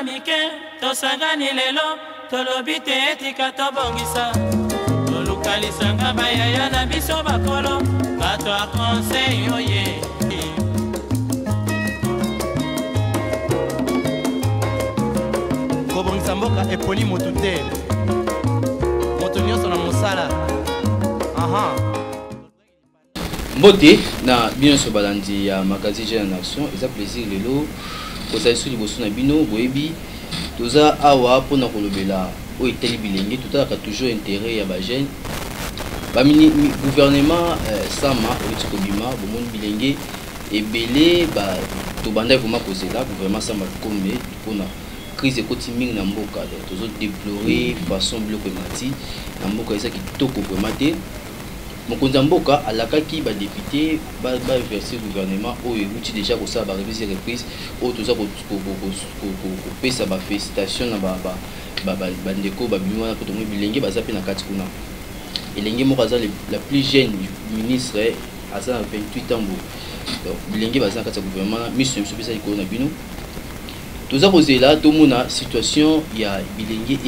misala mike tosangani lelo tolobi te etika tobongisa tolukalisanga bayaya na biso bakolo bato a conseil oye kobongisa mboka eponi motu te moto nyonso na mosala. Mbote na bino so balandi ya magazine Jeune en Action eza plaisir lelo kozali so liboso na bino boyebi toza awa mpona kolobela oyo etali bilenge totalaka toujours intérêt ya bagene bamini gouvernement sama outi kobima bomoni bilenge ebele tobanda vraiment kozela gouvernement sama kombe mpona crise ekoti mingi na mboka tozo déplorer façon biloko emati na mboka eza kitoko vraiment te mokonzi ya mboka alakaki badepute baverse gouvernement oyo euti déjà kosala baremise reprise oyo toza kopesa bafélicitation na bandeko babimi wana po tomoi bilenge baza mpe na kati kuna elenge moko aza la plus jeune ministre aza na 28 ans donc bilenge baza na kati ya gouvernement miso ya biso pesa likolo na bino toza kozela tomona situation ya bilenge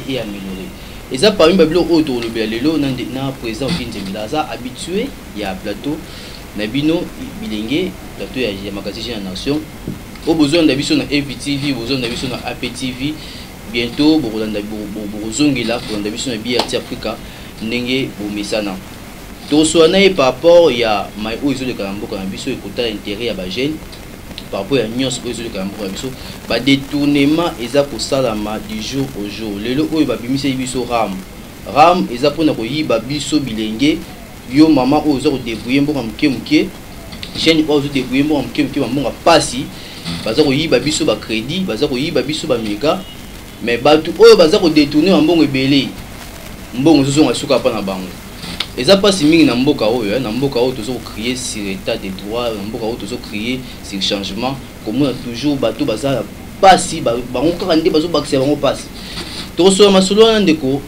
eamélioré eza parmi babiloko oyo tolobela lelo na président Okinzembela aza habitué ya plateau na bino bilenge plateau ya magazine Jeune en Action o besoin na biso na AVTV besoin na biso na APTV bientôt bokozongela kolanda biso na BRT Africa ndenge bomesana toswana ye par rapport ya mai oyo ezoleka na mboka na biso ekotala intérêt ya bagene par rapport à nyonso oyo ezoleka na mboka na biso badétournement eza kosalama du jour au jour lelo oyo babimiseli biso ram eza mpona koyiba biso bilenge yo mama oyo oza kodébrouye mboka moke moke jeune oyo ozodébrouye mboka moke moke bambonga pasi baza koyiba biso bacrédit baza koyiba biso bamega mais bato oyo baza kodétourne bambongo ebele mbongo ezozonga suka mpa na bango eza pasi mingi na mboka oyo tozo créer sur état de droit na mboka oyo tozo créer sur changement komona toujours bato baza pasi bango kaka nde bazobakisa bango pasi tokosola masolo wana ndeko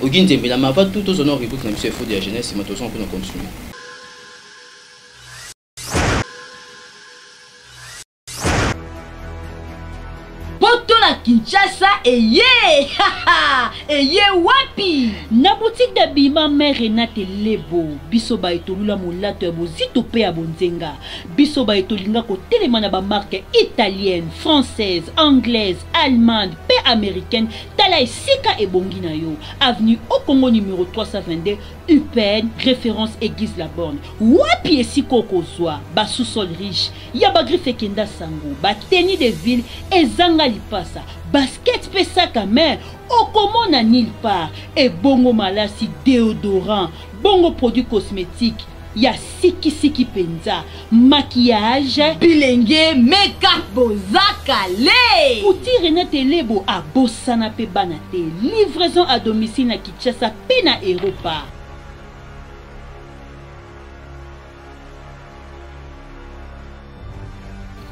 Okinzembela mais avant tout tozona reboot na biso ya fo de la jeunesse ma tozo mpona continuer Kinshasa eye eye wapi na boutique de bima mère Renate Lebo biso ba etolula molato ya bozito pe ya bonzenga biso ba etolinga ko telema na ba marque italienne française anglaise allemande pe américaine tala esika ebongi na yo avenue au Congo numéro 322 UPN référence église la borne wapi esiko kozwa ba sous-sol riche ya ba griffe kenda sango ba tenue de ville ezanga lipasa basket pe sac à main okomona nulle part et bongo malasi déodorant bongo produit cosmétique ya siki penza maquillage bilenge make-up bozakale outil Renate Lebo a bosana pe banate livraison à domicile na Kinshasa pe na Europa.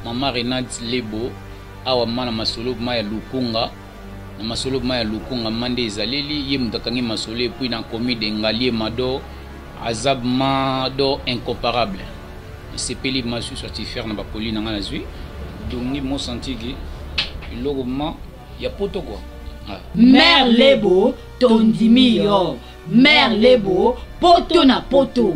Mama Renate Lebo awa mana masolo maya lukunga na masolo maya lukunga mande ezaleli ye mutakangi masolo puis na commis de ngalier mado azab mado incomparable sepeli masu certifié na bapoli na ngana zui donc ni mo sentigi logo ma ya poto quoi Mère Lebo tondimi yo Mère Lebo poto na poto.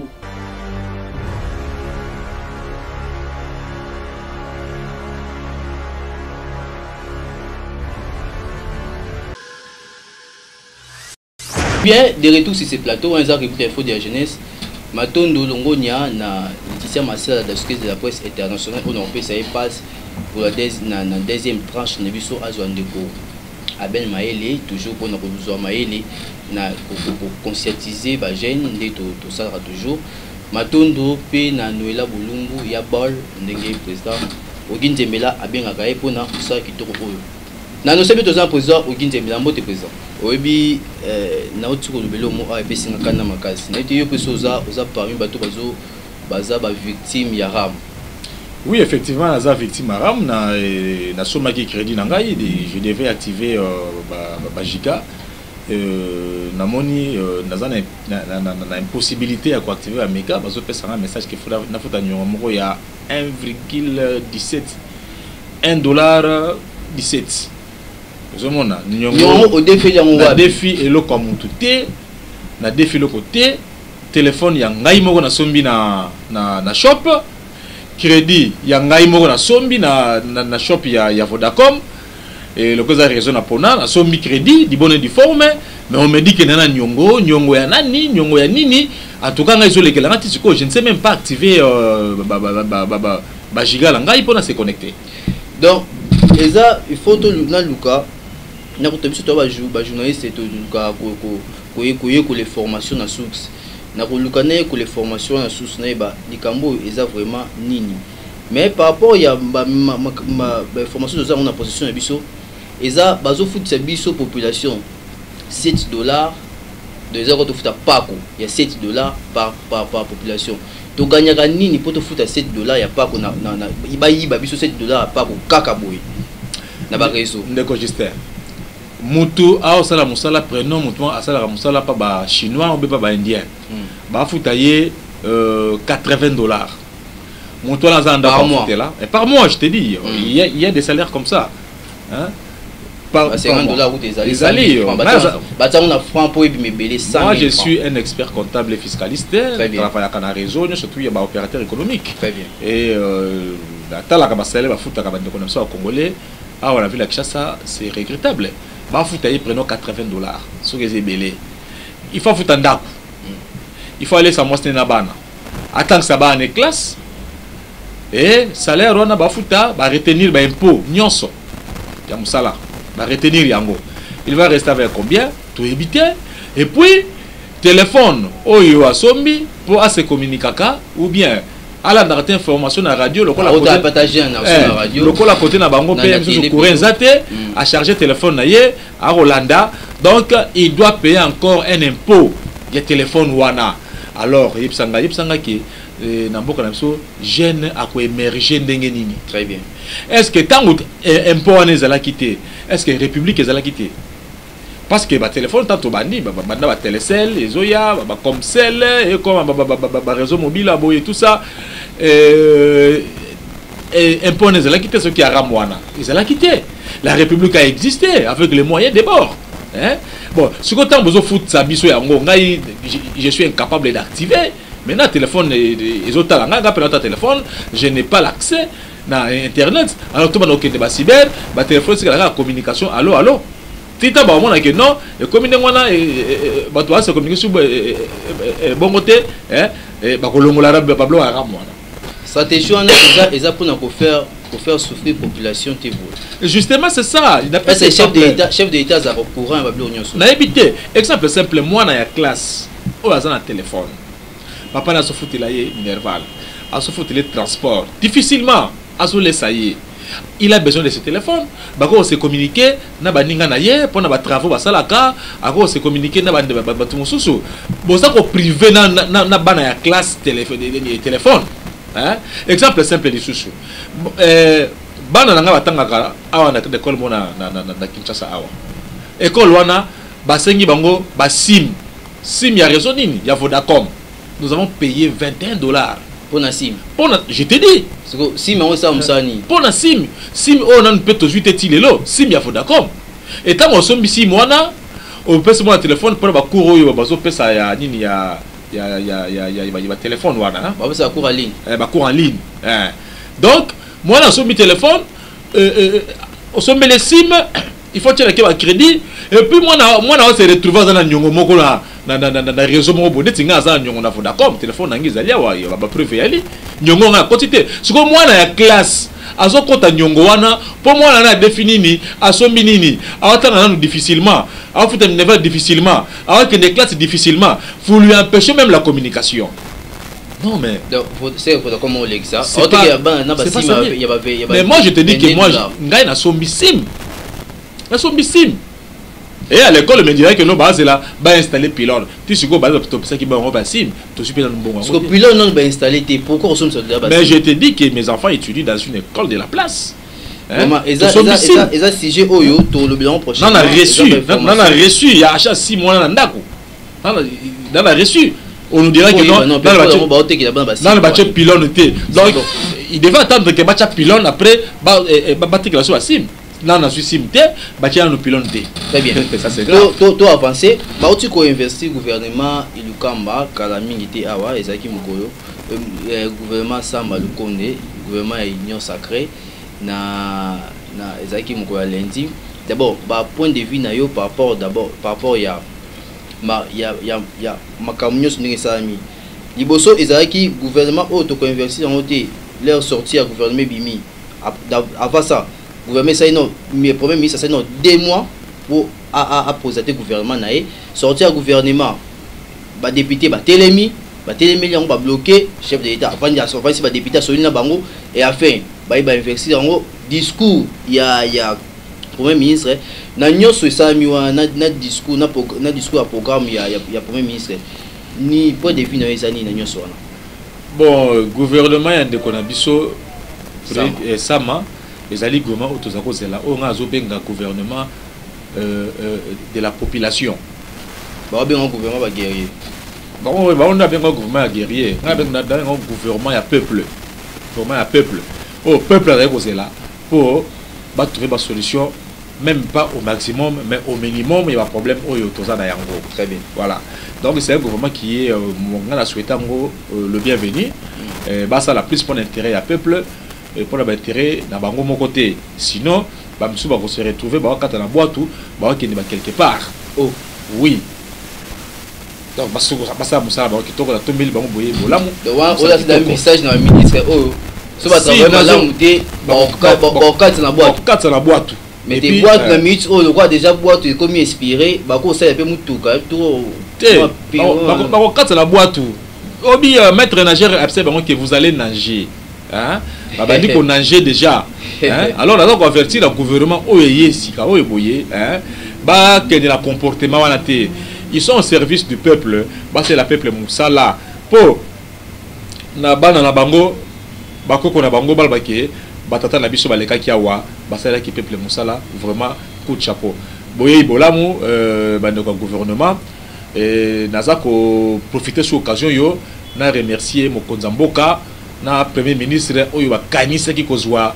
Bien, de retour sur ce plateau, on a reboot info de la jeunesse. Matondo Longonia na Laetitia Massala de la presse internationale, on a fait ça passe pour la deuxième tranche de Bisso Azwandeko. Abel Maele, toujours pour nous Maele, na conscientiser les jeunes, tout ça toujours. Matondo pe na Noela Bulungu, ya bol, ndenge président. Okinzembela abengaka ye pona ça kitoko oyo. Na no sebe toza président Okinzembela mbote président. Oyebi na otiko lobelo mo a epesi ngakana makasi. Na ete yo peso oza parmi bato baza ba victime ya ram. Oui, effectivement, naza victime ya ram na somaki crédit na ngai je devais activer Bajika. Namoni naza na impossibilité ya activer la méga bazo pesa un message que faut na futa nyongo moko ya 1,17 $. 17 ozomona nyongo au défi yango na défi eloko mutu te na défi le côté téléphone ya ngai moko na sombi na shop crédit ya ngai moko na sombi na shop ya Vodacom et le cause a raison na pona na sombi crédit di bonne di forme mais on me dit que nana nyongo ya nani nyongo ya nini en tout cas ngai zo lekela ngati siko je ne sais même pas activer ba giga la ngai pona se connecter donc eza il faut to na luka na ko tebiso to ba journaliste to luka ko les formations na source na ko luka na ko les formations na source na ba likambo eza vraiment nini mais par rapport ya ma formation de ça on a position na biso eza bazo foot sa biso population $7 de zéro to futa pako ya $7 par population to gagnaka nini poto futa $7 ya pako na iba biso $7 pako kaka boy na ba réseau ndeko Justin mutu a osala musala prénom mutu asala musala pa ba chinois ou pas ba indien ba futa ye $80 mutu la zanda par mois là et par mois je te dis il y a des salaires comme ça hein par $50 ou des alliés moi je suis un expert comptable et fiscaliste je travaille à réseau surtout il y a un opérateur économique très bien et la salaire ba futa ka ba ndeko na so congolais ah on a vu la Kinshasa c'est regrettable ba futa ye prenons $80 ce que c'est belé il faut futa ndako il faut aller sa mosne na bana attendre ça ba en classe et salaire on a ba futa ba retenir ba impôt nyonso ya musala ba retenir yango il va rester avec combien tout éviter et puis téléphone oyo asombi pour à se communiquer ou bien à la date information na radio lokola côté partager na radio lokola côté na bango pe sur courant zate à charger téléphone na ye à Rolanda donc il doit payer encore un impôt de téléphone wana alors yipsanga ki na mboka na biso jeune a ko émerger ndenge nini très bien est-ce que tant impôt wana ezala quitté est-ce que république ezala quitté parce que ba téléphone tanto bandi ba télécell ezoya ba comcell et comme ba réseau mobile aboye tout ça impôt ezala quitté ce qui a ramwana ezala quitté la république a existé avec les moyens de bord hein bon ce que tant besoin foot sa biso yango ngai je suis incapable d'activer maintenant téléphone ezotala nga pe na téléphone je n'ai pas l'accès na internet alors tout bano okende ba cyber ba téléphone c'est la communication allô tita ba mona que non et comme ndengwana ba to asa communication bongo te hein ba kolongola ba blo ara mona stratégie on a pour faire souffrir population te vous justement c'est ça il appelle c'est chef de l'état za courant ba blo nyonso na éviter exemple simple moi na ya classe o aza na téléphone papa na se foutu la ye nerval a se foutu les transports difficilement a se laisser il a besoin de ce téléphone bako se communiquer na baninga na ye pour na ba travaux ba salaka ako se communiquer na ba tumususu boza ko privé na bana ya classe téléphone hein exemple simple de susu bana nga batangaka awa na école mona na Kinshasa awa école wana basengi bango ba sim ya réseau nini ya Vodacom nous avons payé $21 pour la SIM. Je te dis. SIM on ça musani. Pour la SIM on a peut toujours être tilelo SIM ya Vodacom. Et tant on sombi SIM wana on peut se mon téléphone pour ba couro yo bazo pesa ya nini ya téléphone wana ba pesa cours en ligne. Ba cours en ligne. Donc moi on sombi téléphone on sombi les SIM il faut tirer un crédit et puis moi on se retrouve dans nyongo moko na réseau moko de tinga za nyongo na Vodacom téléphone nangi zalia wa ba privé ali nyongo na quantité ce que moi na classe azo kota nyongo wana pour moi na définir ni asombi nini awatana na difficilement afuta never difficilement awak des classes difficilement vous lui empêchez même la communication. Non mais c'est comment on lit ça. Mais moi je te dis que moi ngai na sombi sim. Na sombi sim. Et à l'école, on me dirait que nos bases là, va installer pylône. Tu sais quoi, base pour ça qui va en sim. Tu suis dans le bon. Parce que pylône non va installer. Pourquoi on sommes sur la base? Mais je te dis que mes enfants étudient dans une école de la place. Maman, et ça si j'ai oyo tout le bilan prochain. Non, on a reçu. Il y a achat 6 mois dans ndako. On a reçu. On nous dirait que non. Dans le bâtiment pylône était. Donc il devait attendre que bâtiment pylône après bâtir la sur la sim. non na suicide batia no pilon te. Très bien. Ça c'est grave. To avancer ba uti ko investir gouvernement ilukamba kala mingi te awa ezaki mukolo gouvernement Samba Lukonde gouvernement ya Union Sacrée na ezaki mukolo ya lundi. D'abord ba point de vue na yo par rapport ya makamnyo ndenge salami liboso ezalaki gouvernement auto ko investir en côté leur sortie à gouvernement bimi avant ça gouvernement ça non mais premier ministre ça non 2 mois pour à poser le gouvernement naé sortir à gouvernement ba député ba telemi yango ba bloqué chef de l'état avant ya sortir ba député solina bango et enfin ba investir en discours ya premier ministre na nyoso esami wa na discours na discours à programme ya premier ministre ni point de vue na ezani na nyoso wana. Bon gouvernement ya ndeko na biso sama ezali gouvernement otozako zela o nga azobenga gouvernement de la population. Ba benga gouvernement ba guerrier. Bon on a benga gouvernement guerrier, nga benga gouvernement ya peuple. Gouvernement ya peuple. Oh peuple azako zela pour ba trouver ba solution même pas au maximum mais au minimum il y a un problème au Tozana Yango. Très bien. Voilà. Donc c'est un gouvernement qui est souhaitant le bienvenu. Ça la plus pour l'intérêt à peuple et pour l'intérêt dans bango mon côté. Sinon, va se retrouver quand on a boîte tout, qui n'est pas quelque part. Oh oui. Donc ça qui tourne la tombe bango boyer bolamu. Donc là c'est un message dans le ministre. Oh. Ce va travailler là où t'es. Quatre na boîte. Mais des boîtes na minute oh le quoi déjà boîte comme inspiré ba ko ça peu mutuka tout ba quatre na boîte obi maître nageur observe que vous allez nager hein ba dit qu'on nager déjà hein alors là on va avertir le gouvernement o yesika o eboye hein ba que de la comportement wana te ils sont au service du peuple ba c'est la peuple musala po na bana na bango ba ko na bango bal baké batata na biso baleka kiawa basala ki peuple musala vraiment coup de chapeau boye bolamu bandeko gouvernement et nazako profiter sur occasion yo na remercier mokonza mboka na premier ministre oyo bakanisa ki kozwa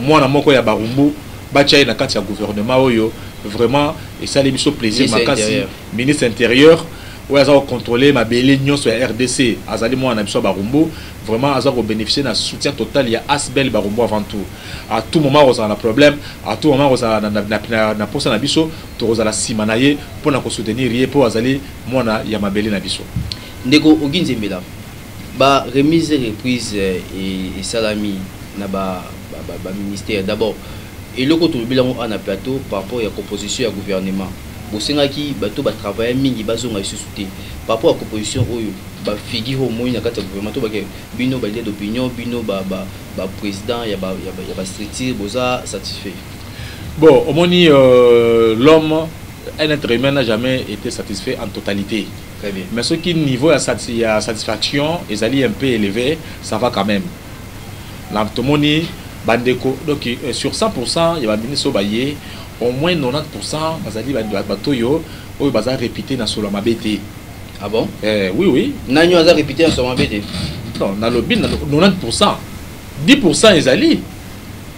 mwana moko ya barumbu bacha na kati ya gouvernement oyo vraiment et ça les biso plaisir makasi ministre intérieur où ils ont contrôlé ma belle nyonso ya RDC azali mwana biso barumbu vraiment ils ont bénéficié d'un soutien total il y a Asbel barumbu avant tout à tout moment on a un problème à tout moment on a na posa na biso to la simanaye pour na ko soutenir yé pour azali mwana ya mabele na biso ndeko oginzembela ba remise et reprise et salami na ba ministère d'abord et le côté bilan on a plateau par rapport à la composition du gouvernement bosengaki bato ba travailler mingi bazonga isusuté par rapport à la composition oyo ba figure au moins na kati gouvernement to ba bino ba leader d'opinion bino ba président ya ba structure boza satisfait. Bon au moni l'homme un être humain n'a jamais été satisfait en totalité. Très bien. Mais ce qui niveau à satisfaction est un peu élevé, ça va quand même. La moni bandeko donc sur 100% il y a ministre baye au moins 90% bazali batoyo oyo baza répéter na solo mabete. Ah bon? Oui. Nanyo baza répéter na solo mabete. Non, na lobby 90%. 10% ezali.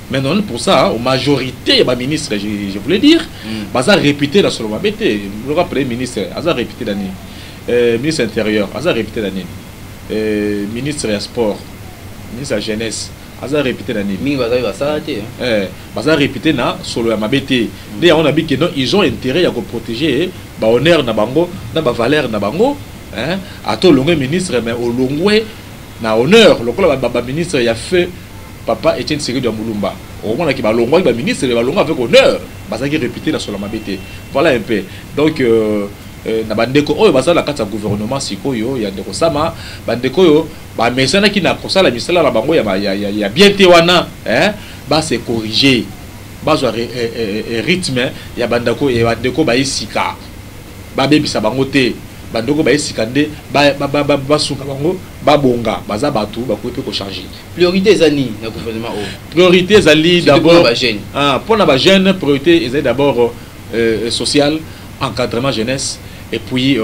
Mais 90% au majorité ba ministre je voulais dire baza répéter na solo mabete. Le premier ministre baza répéter d'année. Ministre intérieur baza répéter d'année. Ministre des sports, ministre de la jeunesse aza répété l'année. Mingi baza te. Baza répété na solo ya mabete. D'ailleurs on a dit que non ils ont intérêt à protéger ba honneur na bango, na ba valeur na bango, hein. Ato longwe ministre mais au longwe na honneur, lokola ba ministre ya fait papa Etienne Tshisekedi de Mulumba. Au moins ki ba longwe ba ministre ba longwe avec honneur, baza ki répété na solo mabete. Voilà un peu. Donc na bandeko oyo basala kati ya gouvernement sikoyo ya ndeko sama bandeko yo ba mesana ki na kosala misala la bango ya bien te wana ba se corriger ba zo rythme ya bandako ya bandeko ba isika ba bebisa bango te bandeko ba isika nde ba suka bango ba bonga baza batu ba ko pe ko changer priorité ezani na gouvernement o priorité ezali d'abord pour na jeune priorité ezali d'abord social encadrement jeunesse et puis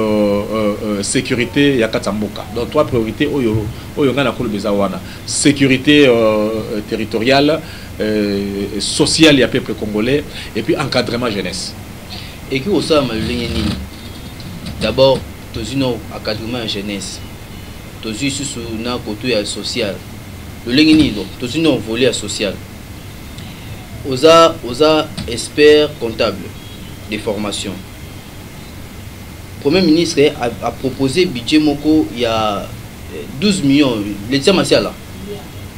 sécurité ya katamboka. Donc 3 priorités oyo ngana ko beza wana. Sécurité territoriale, social et peuple congolais et puis encadrement jeunesse. Et que ça d'abord tozino encadrement jeunesse tozi sous na côté social le lengeni do tozino volet social oza expert comptable de formation. Premier ministre a proposé budget moko il y a 12 millions l'État martial là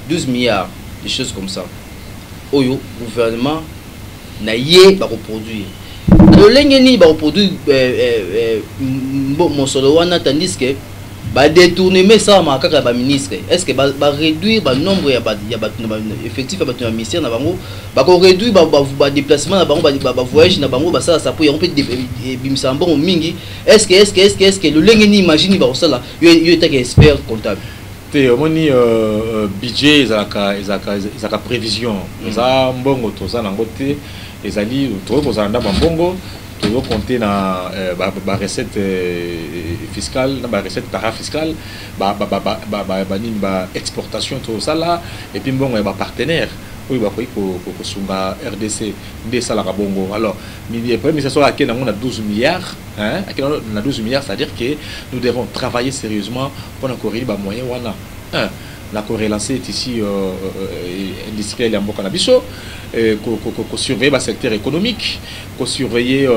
12 milliards des choses comme ça. Oyo gouvernement na yé ba reproduire le lengeni ba reproduire mon solo wana tandis que ba détourner mais ça ma kaka ba ministre est-ce que ba réduire ba nombre ya ba effectif ya ba ministère na bango ba ko réduire ba déplacement na bango ba voyage na bango ba ça pour ya on peut bimisa mbongo mingi est-ce que le lengeni imagine ba ça là yo était expert comptable moni budget ezaka prévision eza mbongo toza nango te ezali tokozala nda mbongo tozo compter na ba recette fiscale na ba recette parafiscale ba exportation tout ça là et puis mbongo ba partenaire oui ba ko sunga RDC nde sala ka bongo. Alors le premier ministre a qui na 12 milliards hein na 12 milliards, c'est-à-dire que nous devons travailler sérieusement pour corriger ba moyen wana. La corrélation est ici industrielle et en boka na biso ko surveiller le secteur économique, ko surveiller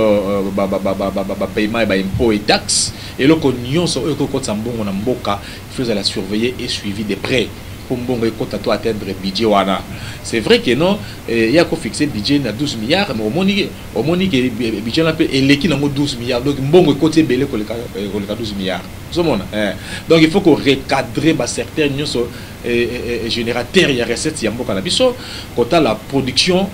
paiement et impôts et taxes et le cognon sur eux ko tsambongo na mboka, il faut la surveiller et suivi de près pour mbongo ekotato atteindre budget wana. C'est vrai que non il y a ko fixer budget na 12 milliards mais au moni que budget na et l'équipe nango 12 milliards donc mbongo ekoté belé ko le 12 milliards. Donc il faut qu'on recadre certains générateurs et recettes yamboka na biso quant la production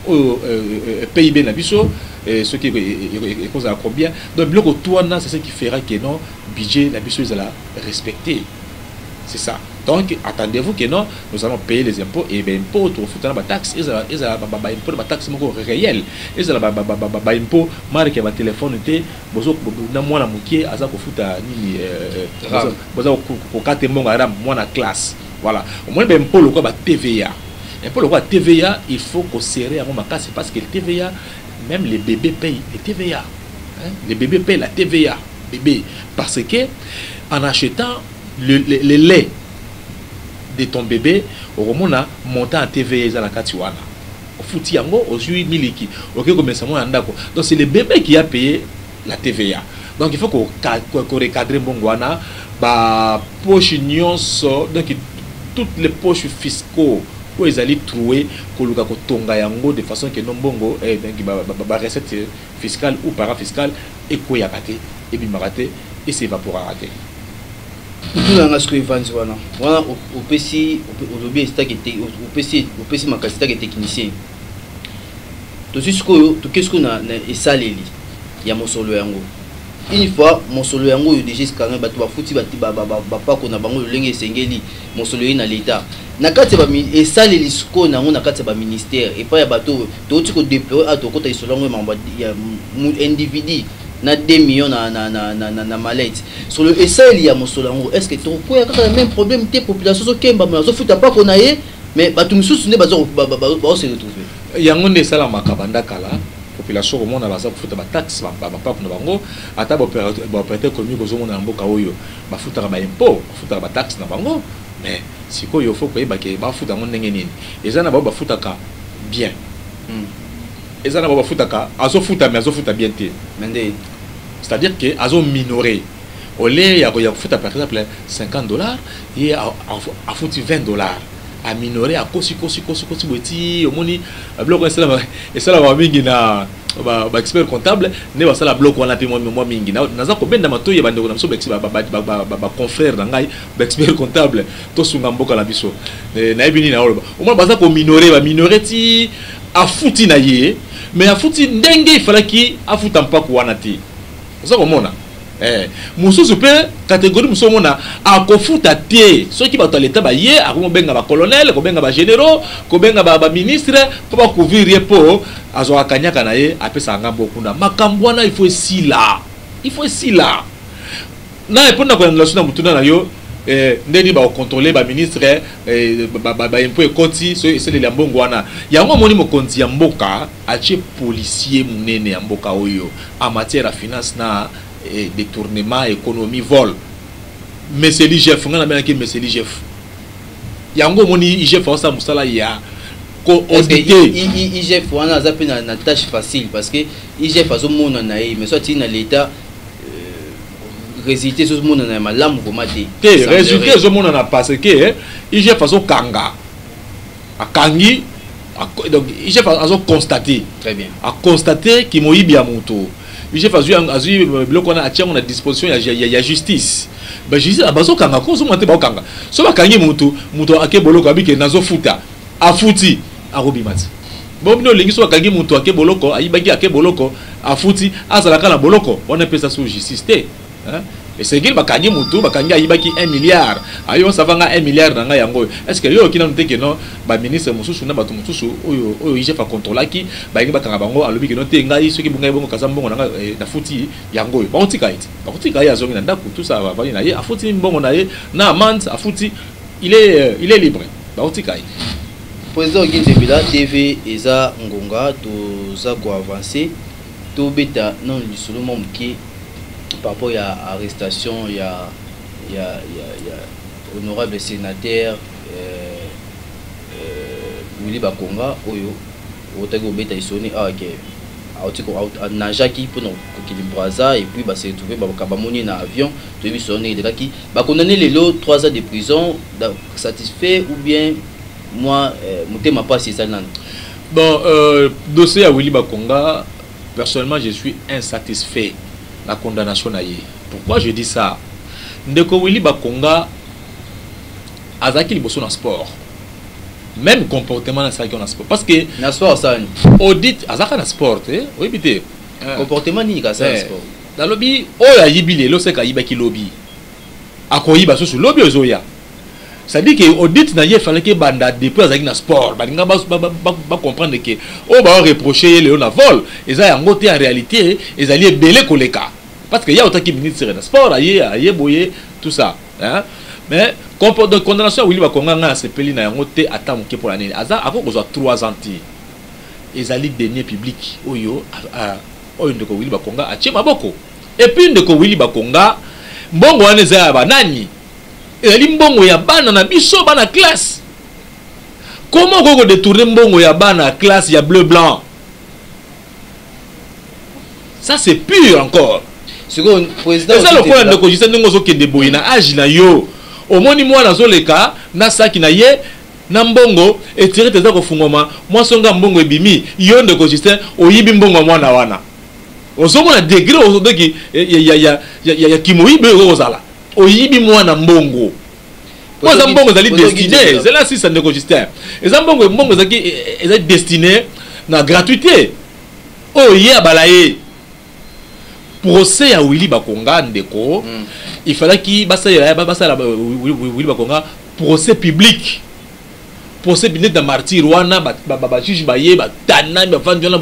PIB na biso ce qui est cause à combien donc bloc autour c'est ce qui fera que non budget la biso ils la respecter. C'est ça. Donc attendez-vous que non nous allons payer les impôts et ben impôts tout foutre la taxe ils impôts la taxe moko réel ils la impôt marque ba téléphone té bozo na mwana mukie aza ko futa nini bozo ko kate mbongo ara mwana classe voilà au moins ben impôt le quoi ba TVA impôt le quoi TVA il faut qu'on serrer à mon casse parce que le TVA même les bébés payent le TVA hein? Les bébés payent la TVA bébé parce que en achetant le lait de ton bébé au moment montant en TVA à la katiwana au fouti yango au jui miliki OK comme ça moi ndako donc c'est le bébé qui a payé la TVA donc il faut qu'on recadre mbongwana ba poche nyonso donc toutes les poches fiscaux où ils allaient trouver koluka ko tonga yango de façon que non bongo et donc ba recette fiscale ou parafiscale et ko yakate et bimarate et s'évapora raté. Tout dans ce que Evans voilà au PC aujourd'hui au PC ma capacité de technicien tout ce qu'on a et ça les il y a mon solo yango une fois mon solo yango déjà quand même bato ba futi ba pas qu'on a bango lenge sengeli mon solo na l'état na kati ba et ça les siko na on a kati ba ministère et pas ya bato to tiko déployer à to kota isolongo mamba ya individu na 2 millions na mallette sur le essai il y a mon solango est-ce que tu peux avoir le même problème des populations so kemba mais so futa pas qu'on aille mais batu misusu ne bazo se retrouver yango ne sala makabanda kala population au monde baza futa ba taxe ba papa na bango ata ba opérateur commun ko zo mona mboka oyo ba futa ba impôt futa ba taxe na bango mais siko yo faut ko ba ke ba futa ngo ndenge nini ezana ba futa ka bien ezana ba futa ka azo futa mais azo futa bien té c'est-à-dire que azo minoré au lieu ya futa par exemple $50 et a futi $20 à minorer à kosi boti omoni bloc et ça la mingi na ba expert comptable ne ba sala bloc wana pe moi mingi naza ko benda matoye bandeko na biso ba confrère na ngai ba expert comptable to sunga mboka la biso na ebini na oloba au moins baza ko minorer ti a futi na ye mais a futi ndenge ifalaki a futa mpako wana ti ça komona mususu pe catégorie muso mona a kofuta tie ceux qui bato l'état ba ye a ko benga ba colonel ko benga ba généraux ko benga ba ministre pour ba couvrir po azo akanyaka na ye apesa ngambo kuna makambwana il faut si là na epona ko na suna mutuna na yo ndeni ba contrôler ba ministre ba impôt ekoti so c'est le mbongo wana yango moni mokonzi ya mboka atie policier munene ya mboka oyo en matière de finance na détournement économie vol monsieur l'IGF ngana mena ki monsieur l'IGF yango moni IGF osa musala ya ko auditer IGF wana za pe na tâche facile parce que IGF azo mona na mais soit na l'état résultat sur mon na malamu komate te résultat zo mona na parce que IGF azo kanga akangi donc IGF azo constater très bien a constater ki moyibi ya moto IGF azu biloko na atia na disposition ya justice ba justice abazo kanga ko zo monte ba kanga so ba kangi moto ake boloko abike nazo futa afuti arobi mati bon bino lingi so kangi moto ake boloko ayibaki ake boloko afuti azala kana boloko on appelle ça sous justice te hein et c'est qu'il bakangi moto bakangi ayibaki 1 milliard ayo savanga 1 milliard nanga yango est-ce que yo kina nteke no ba ministre mususu na bato mususu oyo IGF a contrôlaki ba ngi bakanga bango alobi ke no te ngai soki bungai bongo kaza mbongo nanga na futi yango ba otika iti ba otika ya zongi na ndaku tout ça va na ye afuti mbongo na ye na amende afuti il est libre ba otika iti président Ginzebila TV eza ngonga to za ko avancer to beta non lisolo momki par rapport à l'arrestation, il y a honorable sénateur Willy Bakonga, Oyo, Otego Beta Isoni, Najaki pour Braza, et puis s'est retrouvé Kabamoni dans l'avion, tu as vu sonner, qui va condamner les lots 3 ans de prison, satisfait ou bien moi, mon thème pas c'est ça. Bon, dossier à Willy Bakonga, personnellement, je suis insatisfait. La condamnation naïe. Pourquoi je dis ça? Ndeko Willy Bakonga azaki liboso na sport. Même comportement na ça qui na sport parce que na sport ça audit azaka na sport oui bité comportement ni ka ça sport. Dans lobby oya yibile lo seka yibaki lobby. Akoyiba so lobby ozoya. Ça dit que audit na ye fallait que banda depuis azaki na sport balinga ba comprendre que o ba reprocher le na vol eza yango te en réalité ezali belé koleka parce que ya otaki ministre de sport aye boye tout ça hein mais de condamnation Willy Bakonga nga sepeli na yango te ata moke pour l'année aza akoko zo 3 ans ti ezali dernier public oyo oyo ndeko Willy Bakonga atie maboko et puis ndeko Willy Bakonga mbongo wana eza ya banani ezali mbongo ya bana na biso bana classe. Comment on détourner mbongo ya bana classe ya bleu blanc? Ça c'est pur encore. Second président ça le point de cogiter ndongo zo kende boyi na âge na yo. Omoni mwana zoleka na saki na ye na mbongo et tirer tes ko fungoma moi songa mbongo ebimi yo ndeko cogiter oyibi mbongo mwana wana. Ozomona degré ozodoki ya kimoyibe ozala. Oyibi mwana mbongo. Moi za mbongo zali destiné, c'est là si ça ne registre. Et za mbongo zaki est destiné na gratuité. Oh ya balaye. Procès à Willy Bakonga ndeko, il fallait qu'il basa Willy Bakonga procès public. Procès public de martyr wana ba juge ba ye ba tana ba vandona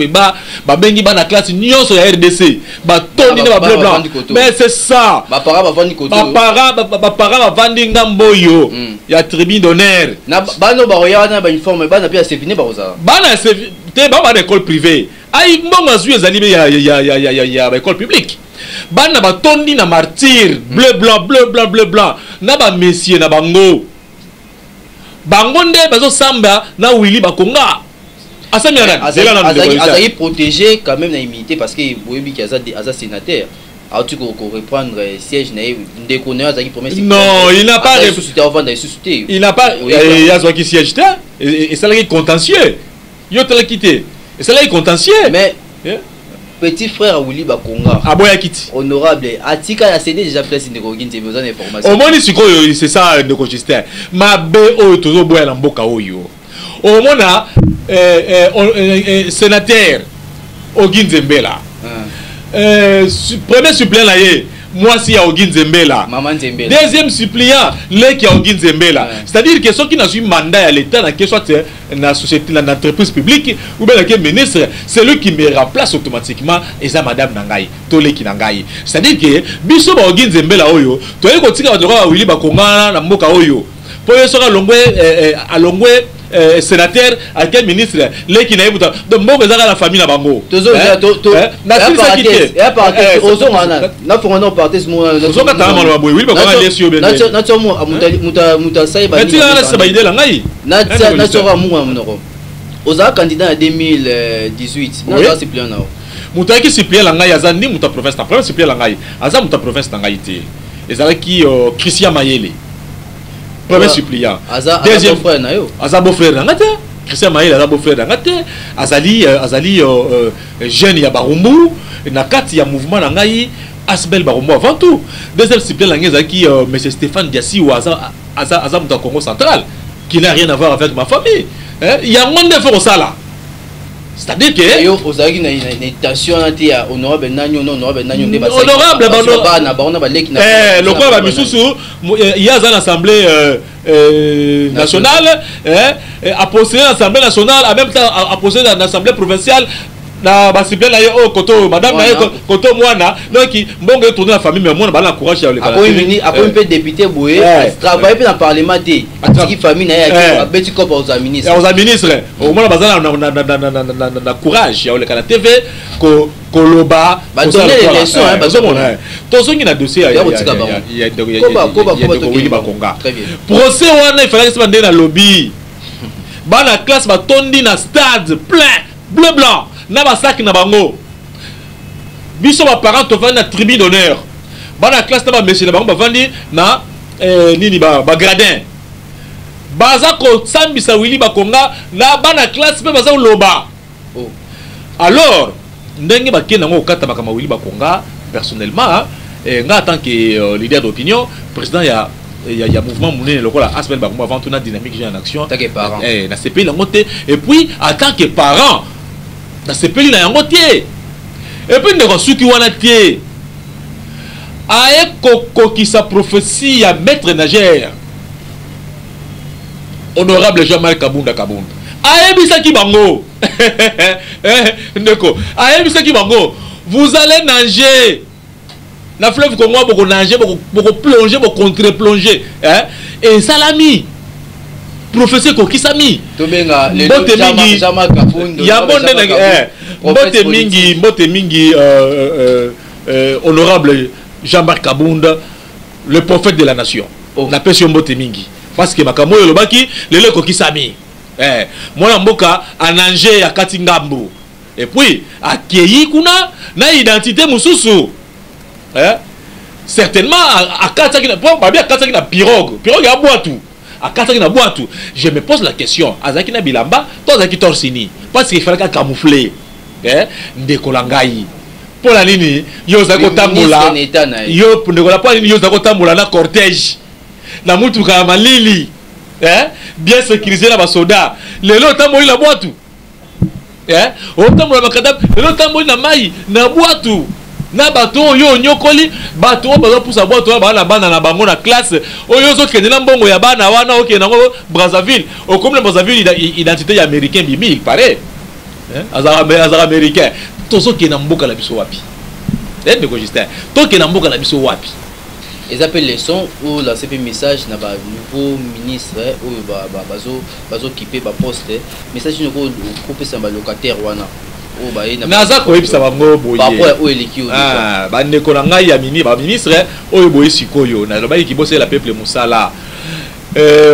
ba bengi ba na classe nyonso ya RDC ba toni na ba bleu blanc mais c'est ça ba para ba vandi koto ba para ba vandi ngamboyo ya tribune d'honneur na bano ba roya na ba uniforme ba na pia c'est fini ba rosa ba na te ba école privée ay mbongo azu ezali ya ba école publique ba na ba toni na martyr bleu blanc na ba messieurs na bango bangonde bazo samba na Willy Bakonga asami azali protégé quand même na immunité parce que boyebi ki aza sénateur a tu ko reprendre siège na ndeko na azali promesse non il n'a pas il n'a pas yazwa ki siège ta et ça là contentieux yo tala quitté et ça là contentieux mais petit frère Willy Bakonga aboya kiti honorable atika ya cédé déjà presse ndeko Ginze besoin d'information au moins siko c'est ça ndeko Justin mabe oyo tozo boya na mboka oyo au mona sénateur Oginze Mbela premier suppléant là ye moi si ya Ogi Nzembela. Maman Nzembela. Deuxième suppléant, qui a Ogi Nzembela. C'est-à-dire que ceux qui n'ont eu mandat à l'État, dans soit la société, l'entreprise publique, ou bien le ministre, c'est lui qui me remplace automatiquement, et ça, madame Nangaï, Tole qui Nangaï. C'est-à-dire que, biso ba Ogi Nzembela oyo, tu as eu qu'on tire à droit à Willy Bakonga, na Moka oyo. Pour y sera à Longwe, sénateur, à quel ministre, les qui n'a pas de bon la famille na bango. Candidat en 2018. Mouta qui suppléant la ngaï azandi mouta province ta province suppléant la ngaï azam mouta province ta ngaï té ezala qui Christian Mayele premier suppléant deuxième frère na yo azabo frère na ngate Christian Mayele azabo frère na ngate azali jeune ya Barumbu na kati ya mouvement na ngaï Asbel Barumbu avant tout deuxième suppléant la ngaï ezaki monsieur Stéphane Diassi ou azam mouta Congo central qui n'a rien à voir avec ma famille il y a un monde faut ça là. C'est-à-dire que yo ozaki na intention ati ya honorable nanyo non honorable nanyo ne ba honorable ba baleki na le quoi ba misusu il y a une assemblée nationale a posé l'assemblée nationale en même temps a posé l'assemblée provinciale na basibé na yo koto madame na yo koto mwana donc mbongo tourner la famille mais mwana ba na courage ya le candidat akoy pe député boye travailler pe na parlement té qui famille na ya beti ko ba aux ministres au moins bazana na courage ya le candidat TV ko koloba ba donner les leçons bazomona tozongi na dossier ya Bakonga procès wana il fallait que ça na lobby bana classe ba tondi na stade plein bleu blanc na basak na bango biso ba parents to vandi na tribune d'honneur bana classe na ba monsieur na bango ba vandi na nini ba gradin baza ko sambisa Willy Bakonga na bana classe pe baza loba alors ndenge ba kena ngo kata makama Willy Bakonga personnellement nga en tant que leader d'opinion président ya mouvement monnaie lokola Asbel Barumbu avant tout na dynamique j'ai en action na CPI la montée et puis en tant que parent dans ce pays là yango tie et puis ne resuki wana tie aye qui sa prophétie ya maître nageur honorable Jean-Marc Kabunda aye bisaki bango ndeko aye bisaki bango vous allez nager na fleuve Congo beaucoup nager beaucoup plonger beaucoup contre-plonger et salami professeur Kokisami tobenga le mbote mingi honorable Jean-Marc Kabunda le prophète de la nation la passion mbote mingi parce que makamo yo lobaki le Kokisami mwana mboka ananger ya kati ngambu et puis akieyi kuna na identité mususu certainement akataki na po babia akataki na pirogue ya boatu akataki na boatu je me pose la question azaki na bilamba to azaki torsini parce qu'il fallait camoufler ndeko langai pour la nini yo zako tambola yo ndeko la pour nini yo zako tambola na cortège na mutuka ya malili bien sécurisé na basoda lelo tambola na boatu o tambola makadam lelo tambola na mai na boatu na bato yo nyokoli bato bazo pousa boito bana bana na bango na classe oyo zo kende na mbongo ya bana wana oke nango Brazzaville au comme le Brazzaville identité ya américain bimi il paraît azara américain tozo ke na mboka la biso wapi ndeko Justin to ke na mboka la biso wapi ils appellent les sons ou la CP message na ba nouveau ministre ou bazo équiper ba poste message no ko pesa ba locataire wana naza koyebisa bango boye bandeko na ngai ya ministre oyo boye sikoyo nalobaki kibosela peuple mosala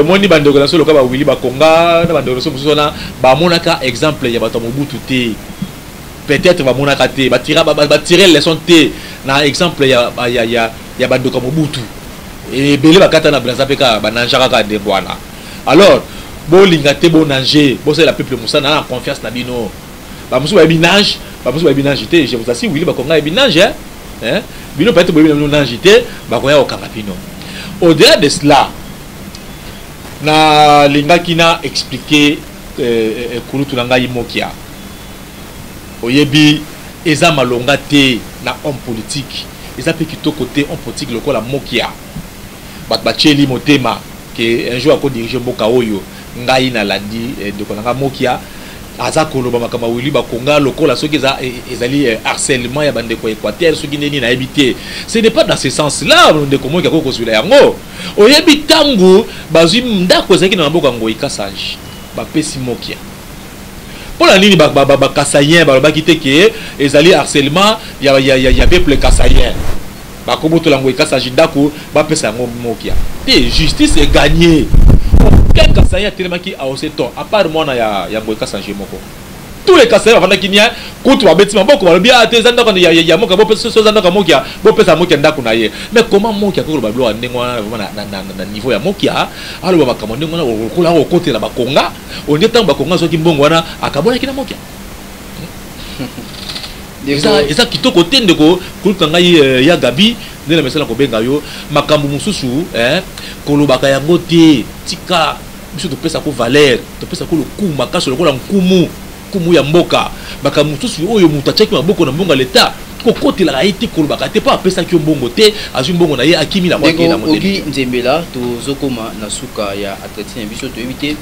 moni bandeko na solo ka ba Willy Bakonga na bandeko so musona ba monaka exemple ya bato Mobutu te peut-être ba monaka te ba tirer leçon te na exemple ya bandeko Mobutu et belé bakata na Brazzaville ka bananjaka ka de bwana alors bo linga te bo nanger bosela peuple mosala na confiance na bino ba musu ba binage te je vous assure Willy Bakonga binage bino peut-être bo binage te ba koya okanga pino au-delà de cela na linga kina expliquer kulutu na ngai mokia oyebi eza malonga te na homme politique ils appellent plutôt côté en politique local la mokia batcheli motema que un jour à diriger Mboka oyo ngai na landi de konanga mokia aza koloba makama wili bakonga lokola soki ezali harcèlement ya bande ko Équateur soki neni na habité ce n'est pas dans ce sens là de comment ka ko sula yango oyebi tangu bazwi ndako zaki na mboka ngoi kasage ba pesi mokia pour la nini ba kasayen ba bakite ke ezali harcèlement ya peuple kasayen ba koboto la ngoi kasage ndako ba pesa ngo mokia te justice est gagnée. Quel Kassaïen tellement qui a aussi tort, à part moi, il y a Boyka Sanjé Moko. Tous les Kassaïens, avant qu'il y ait, quand tu vas bêtiment, beaucoup, bien, tes ans, il y a Moka, beaucoup de choses, Mokia, beaucoup de Mokia Ndakunaye. Mais comment Mokia, quand le Bablo a niveau à Mokia, alors on va commander, on a au côté là, Bakonga, on est en Bakonga, ce qui est bon, à Kabola qui n'a Mokia. Et ça qui te côté de go, quand il y a Gabi, de la maison de Bengayo, Makambu Mususu, Kolobaka Yangote, Tika. Monsieur, tu peux ça pour valeur, tu peux ça pour le coup, ma casse le coup, kumu ya mboka, baka mutusu oyo mutachaki maboko na mbongo l'État, ko côté la Haïti kolobaka te pas pesa ki mbongo te, azu mbongo na ye akimi na mwaki na modèle. Ogi Nzembela to zokoma na suka ya atletisme biso to éviter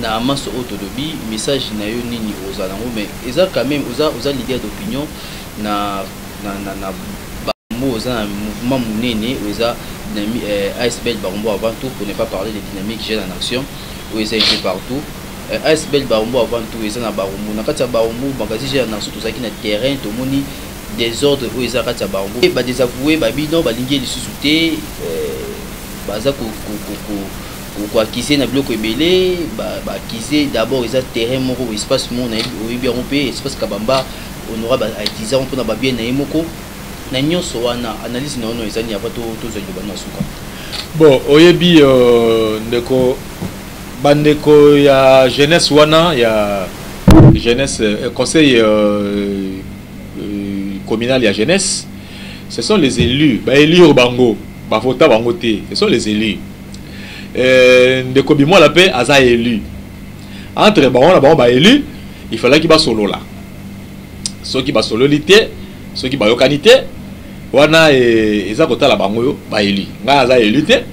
na maso autodobi message na yo nini ozalango mais eza quand même oza leader d'opinion na oza mouvement munene oza ASBL Barumbo avant tout pour ne pas parler des dynamiques jeunes en action où ils étaient partout ASBL Barumbo avant tout ils sont à Barumbo na kati ya Barumbo magasin jeunes en action tout ça qui na terrain to moni désordre où ils sont kati ya Barumbo ba désavouer ba bino ba lingi lisusu te baza ko acquiser na bloc ebelé ba acquiser d'abord ils ont terrain moko espace mon na oyebi on peut espace kabamba honorable artisan pour na ba bien na yemoko. Analyse non ezali ya bato tozo libana suka. Bon, oyebi ndeko bandeko ya jeunesse wana ya jeunesse conseil communal ya jeunesse, ce sont les élus, ba élus bango, ba vota bango te, ce sont les élus. Ndeko bimo la paix aza élu. Entre ba élu, il fallait qu'il ba solo là. Ceux qui ba solo lité, ceux qui ba yokanité wana eza kotala bango yo ba eli nga aza eli te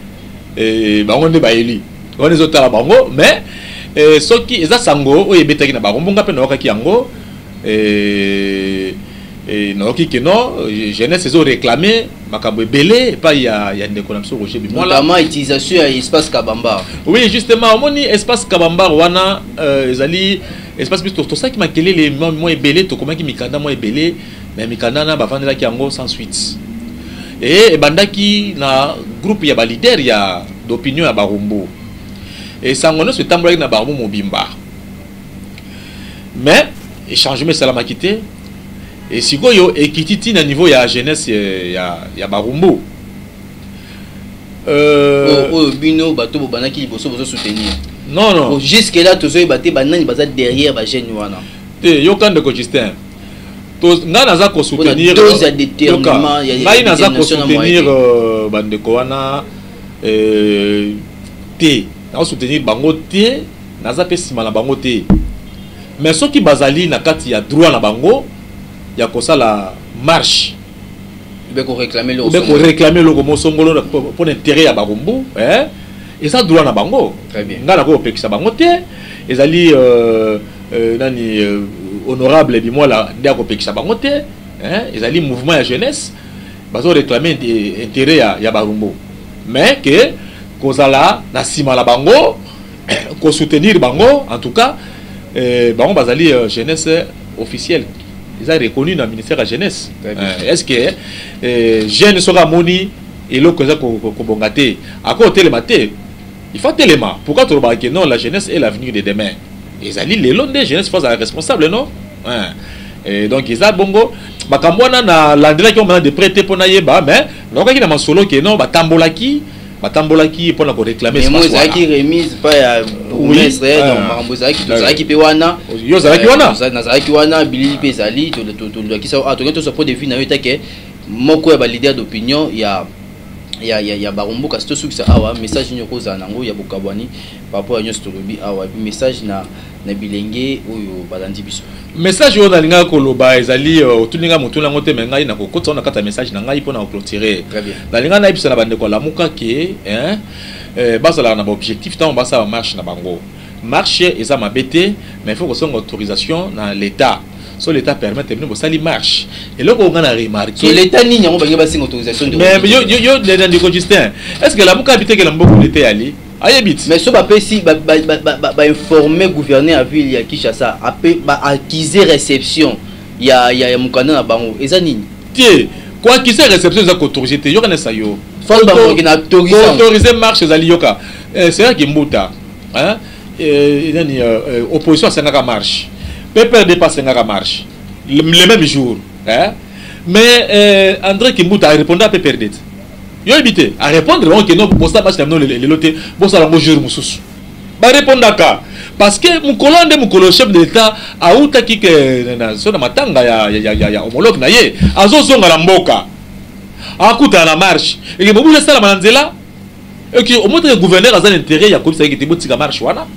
bango nde ba eli wana ezotala bango mais soki eza sango oyo ebetaki na bango mbonga pe na okaki yango na oki keno jeunesse ezo réclamer makambo ebele pa ya ndeko na biso Roger Bimola notamment utilisation ya espace Kabamba. Oui justement omoni espace Kabamba wana ezali espace biso to ça qui makelele mo ebele to komaki mikanda mo ebele mais mikanda na bavandela ki yango sans suite et bandaki na groupe ya ba leader ya d'opinion ya Barumbo et sangono se tambolaki na Barumbo mobimba mais échangement salama quitté et sikoyo ekititi na niveau ya jeunesse ya Barumbo bino bato banaki boso soutenir non jusque là tozo baté banani baza derrière ba jeune wana te yokande ko Justin nga naza ko soutenir ngai naza ko soutenir bandeko wana te na soutenir bango te naza pe sima na bango te mais soki bazali na kati ya droit na bango ya kosala marche beko réclamer le comme songolo pour intérêt ya Barumbo et ça droit na bango très bien nga na ko pekisa bango te ezali nani honorable bimola ndia ko pekisa bango te ezali mouvement ya jeunesse bazo réclamer intérêt ya Barumbo mais que kozala na sima la bango ko soutenir bango en tout cas bango bazali jeunesse officielle ils ont reconnu dans le ministère de la jeunesse est-ce que jeune sera moni et l'autre que ko bongate à côté le maté il faut tellement pourquoi tu remarques que non la jeunesse est l'avenir de demain ils allaient les longs des jeunesse face à responsable non et donc ils a bongo bakambwana na landela qui ont maintenant de prêter pour na yeba mais donc qui na masolo que non batambolaki pour la réclamer mais moi ça qui remise pas ya ministre donc makambo ça qui tout qui pe wana yo ça qui wana na ça qui wana bilili pe zali to qui ça to se point de vue na yo take moko ya ba leader d'opinion ya ya barombo kasi to soki awa message ni koza nango ya bokabwani par rapport à nyos tolobi awa message na bilenge oyo balandi biso message oyo nalinga koloba ezali otuninga motu nango te me ngai na kokota na kata message na ngai mpona clôturer nalinga na yebisa na bandeko lamuka ke bazala na ba objectif tant basala marche na bango marche eza mabete mais il faut que son autorisation na l'état. So l'état permet de faire marche. Et là, on a remarqué. So l'état n'y a pas de autorisation de. Mais yo des Justin. Est-ce que la mouka habite que l'ambo l'été allé? Aïe habite. Mais so ba si ba informer gouverneur à ville ya Kinshasa, acquiser réception. Ya mukana na bango. Eza nini? Tie, quoi qui c'est réception za autorité, yo kana sa yo. Faut ba mo na autoriser marche za lioka. C'est là qui mbuta. Hein? Opposition à Sengaka marche. PPRD passe Sengaka marche. Le même jour. Hein? Mais André Kimbuta a répondu à PPRD. Il a évité à répondre que non, pour ça, marche le loté, pour ça, le jour, Moussous. Bah, répondre à parce que mon colonne de mon colonne chef de l'État a outa qui que na matanga ya homologue na ye azozonga la mboka akuta na marche et que bobu ça la manzela et que au moins le gouverneur a un intérêt ya comme ça qui était botika marche wana.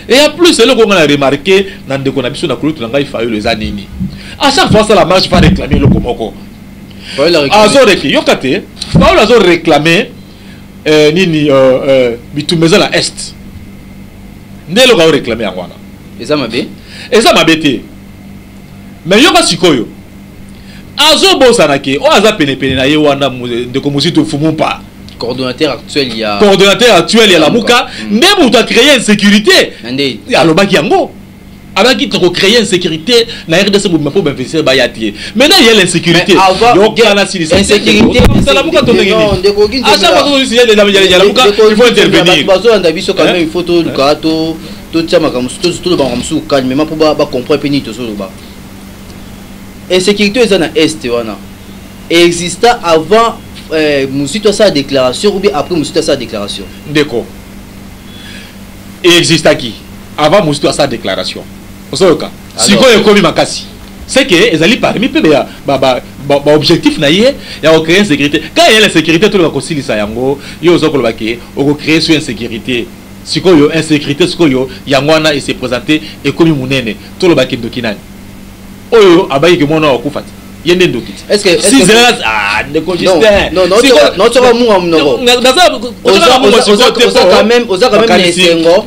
Et en plus, c'est là qu'on a remarqué dans des conditions de la culture, il faut les années. À chaque fois, ça la marche va réclamer le Komoko. Il faut réclamer Nini Bitumeza la Est. N'est le gars réclamer à Wana. Et ça m'a bé. Et ça m'a bêté. Mais yoka sikoyo. Azo Bosanake, o aza pene na ye wana de komosito fumumpa. Coordonnateur actuel il y a la Mouka même où tu as créé une sécurité alors baki yango alors qui tu créé une sécurité na RDC pour me pour investir bayati maintenant il y a l'insécurité insécurité la Mouka to ngeni à chaque fois que il y a la Mouka il faut intervenir bazo anda biso quand même il faut tout kato tout ça makamusu tout ba kamusu calmement pour ba comprendre peni to so ba insécurité ezana est wana exista avant Moussito sa déclaration ou bien après Moussito sa déclaration. D'accord. Et existe qui avant Moussito sa déclaration. Vous savez quoi? Si quoi est commis makasi. C'est que les alliés parmi peu objectif naïe il y a créer une sécurité. Quand il y a la sécurité tout le monde concile ça yango. Yo zo ko baki on créer sur une sécurité. Si quoi yo insécurité si quoi yo yangwana et se présenter et commis munene tout le baki dokinani. Oyo abayi que mona okufati. Est-ce que si c'est ah de Justin non tu vas mourir mnogo quand même nesengo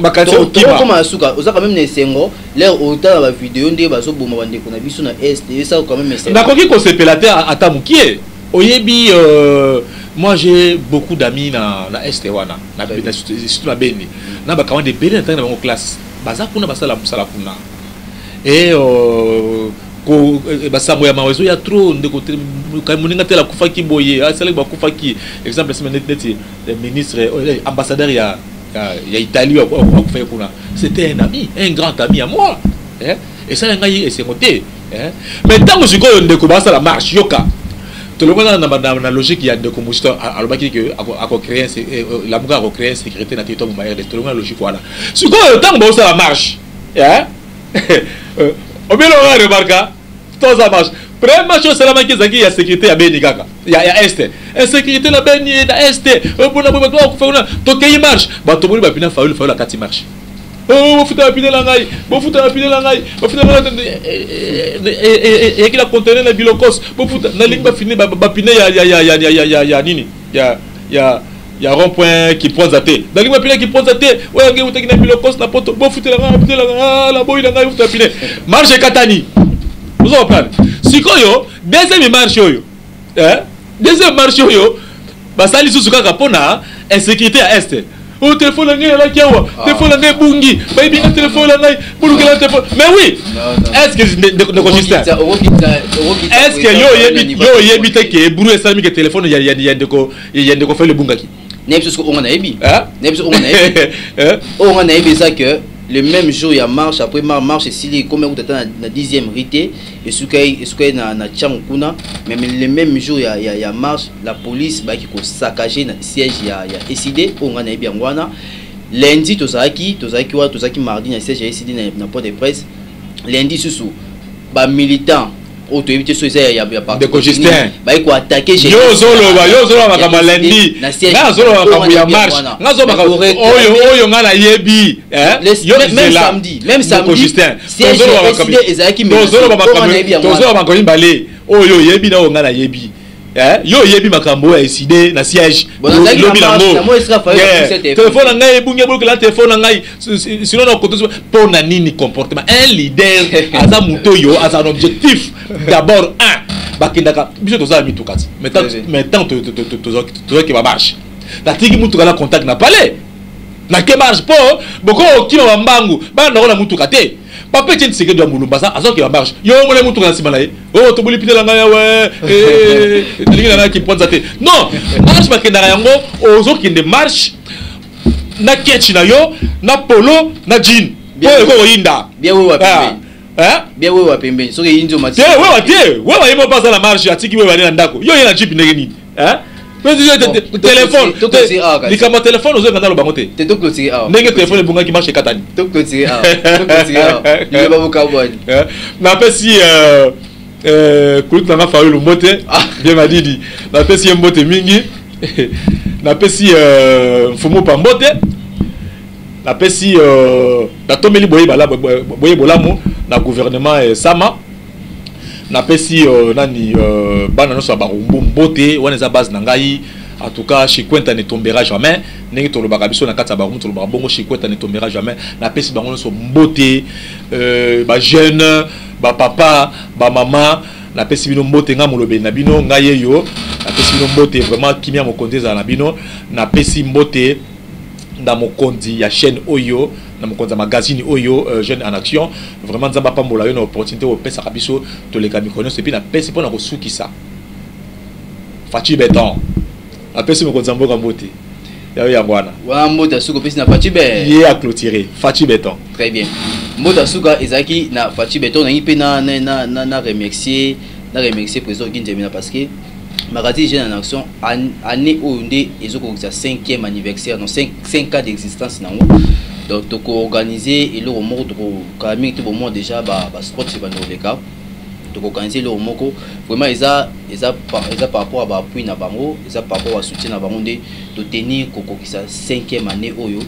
comment asuka oza quand même nesengo l'air autant la vidéo ndé bazo boma bande ko na biso na est et ça quand même nesengo nakoki ko sepelate atamukie oyebi moi j'ai beaucoup d'amis na est wana na surtout na beni na ba quand de beni na bango classe baza kuna basala musala kuna et ko basambo ya mawezo ya trop ndeko muninga tela kufaki boye asala ba kufaki exemple semaine neti le ministre ambassadeur ya Italie au fait kuna c'était un ami un grand ami à moi et ça ngai c'est monté mais tant que sikoyo ndeko basala marche yoka to le monde na logique ya ndeko musto alobaki que a créer la muka a créer sécurité na territoire mbaire de to le logique voilà sikoyo tant que basala marche Obelo va remarquer tout ça marche. Première chose c'est la manque de la sécurité à Beni Gaga. Il y a est. Insécurité la Beni da est. Bon abou ko fa to kay marche. Ba to boli ba pina fa la kati marche. Oh futa pina la ngai. Bo futa pina la ngai. Bo futa et qui la conteneur la bilokos. Bo futa na ligne ba fini ba pina ya nini. Il y a un rond-point qui prend zaté. Dans le pile qui prend zaté, ouais, on a une bilokos na poto. Bon foutre la boy la ngai futa pina. Marche katani. Vous comprenez? Si koyo deuxième marche yo. Deuxième marche yo. Ba sali susuka kapona insécurité à est. Oh téléphone la ngai la kiawa. Téléphone la ngai bungi. Ba ibinga téléphone la ngai. Buluka la téléphone. Mais oui. Est-ce que ne consiste est-ce que yo yebite ke buru esami ke téléphone ya ndeko fait le bungaki. Nebso on a ebi. Nebso on a ebi. On a ebi ça que le même jour il y a marche après marche si comme on attend la 10e rité et ce que na Tchankuna mais le même jour il y a marche la police ba qui ko saccager na siège il y a SID on a ebi ngwana lundi tozaki mardi na siège SID na porte de presse lundi sous ba militant auto éviter so il y a pas de Justin ba ko attaquer yo zolo makama lundi nga zolo makama ya marche nga zolo makama oyo nga na yebi même samedi zolo makama mbale oyo yebi na nga na yebi yo yebi makambo ya décidé na siège lobi lango téléphone ngai bunge bolo la téléphone ngai sinon na koto pour na nini comportement un leader aza muto yo aza un objectif d'abord bakindaka biso toza mitukati mais tant to que ba marche la tiki mutuka la contact na palais na ke marche po boko kima mbangu ba na mutukate papa tient secret de mulumba ça azo ki ba marche yo mo le mutuka na sima na ye to boli pitela nga ya we linga na ki ponza te non marche bakindaka yango ozo kinde marche na ketchi na yo na polo na jean ko yinda bien we wa pembe bien we wa pembe so ke yinzo mati we wa yimo pasa la marche atiki we wa na ndako yo yena jeep ndenge nini téléphone likama téléphone ozo kanda lo bangote te to clôturer ndenge téléphone bunga ki marche katani to clôturer il va vous carbone na pesi kulutanga fa yo mbote bien madidi na pesi mbote mingi na pesi mfumo pa mbote na pesi na tomeli boye bolamu na gouvernement sama na pesi nani bana noso ba mbote wana za base na ngai en tout cas Chikwenta ne tombera jamais ndenge to lobaka biso na kata ba to lobaka bongo Chikwenta ne tombera jamais na pesi bango noso mbote ba jeune ba papa ba mama na pesi bino mbote nga molobe na bino ngai yo na pesi bino mbote vraiment kimia mokonzi za na bino na pesi mbote na mokonzi ya chaîne oyo na mokonzi magazine oyo jeune en action vraiment nzamba pambola yo na opportunité au pesa kabiso to les kamikono et puis na pesi pona ko sukisa Fachi Beton na pesi mokonzi mboka mbote ya bwana wa mbota suko pesi na Fachi Beton ye a clôturer Fachi Beton très bien mbota suka ezaki na Fachi Beton na ipe na remercier président Ginjemina parce que magazine jeune en action année où ndé ezoko sa 5e anniversaire non 5 ans d'existence nango donc to organiser et le moko to kaming to moment déjà ba sport c'est ba no les cas to organiser le moko vraiment eza par rapport à ba appui na bango eza par rapport à soutien na bango ndé to tenir koko ki sa 5e année oyo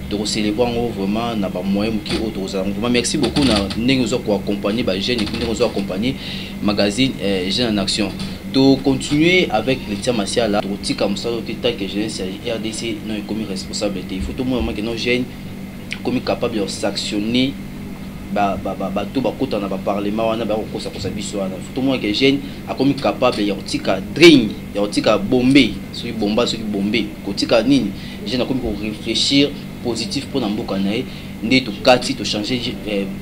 to célébrer vraiment na ba moyen ki auto vraiment merci beaucoup na ndenge zo ko accompagner ba jeune et ndenge zo accompagner magazine jeune en action de continuer avec les tiers martial là pour tika musalo tita que jeunesse RDC non comme responsabilité il faut tout le monde que nos jeunes comme capable de s'actionner tout ba kota na ba parlement wana ba ko sa biso wana tout le monde que jeune a comme capable ya tika drink ya tika bomber sur bomba sur bomber ko tika nini jeune a comme réfléchir positif pour namboka nae ndé to kati to changer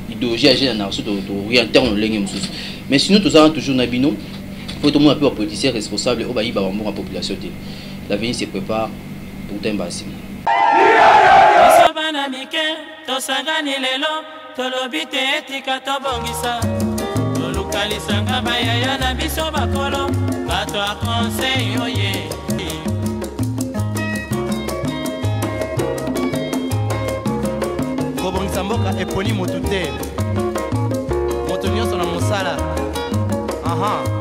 idéologie à jeune na so to orienter on lenge mususu mais sinon tout ça toujours na bino faut tout le monde un peu politicien responsable au baïba en la population. L'avenir se prépare pour un bassin. Kobongisa mboka eponi motu te moto nyonso na mosala aha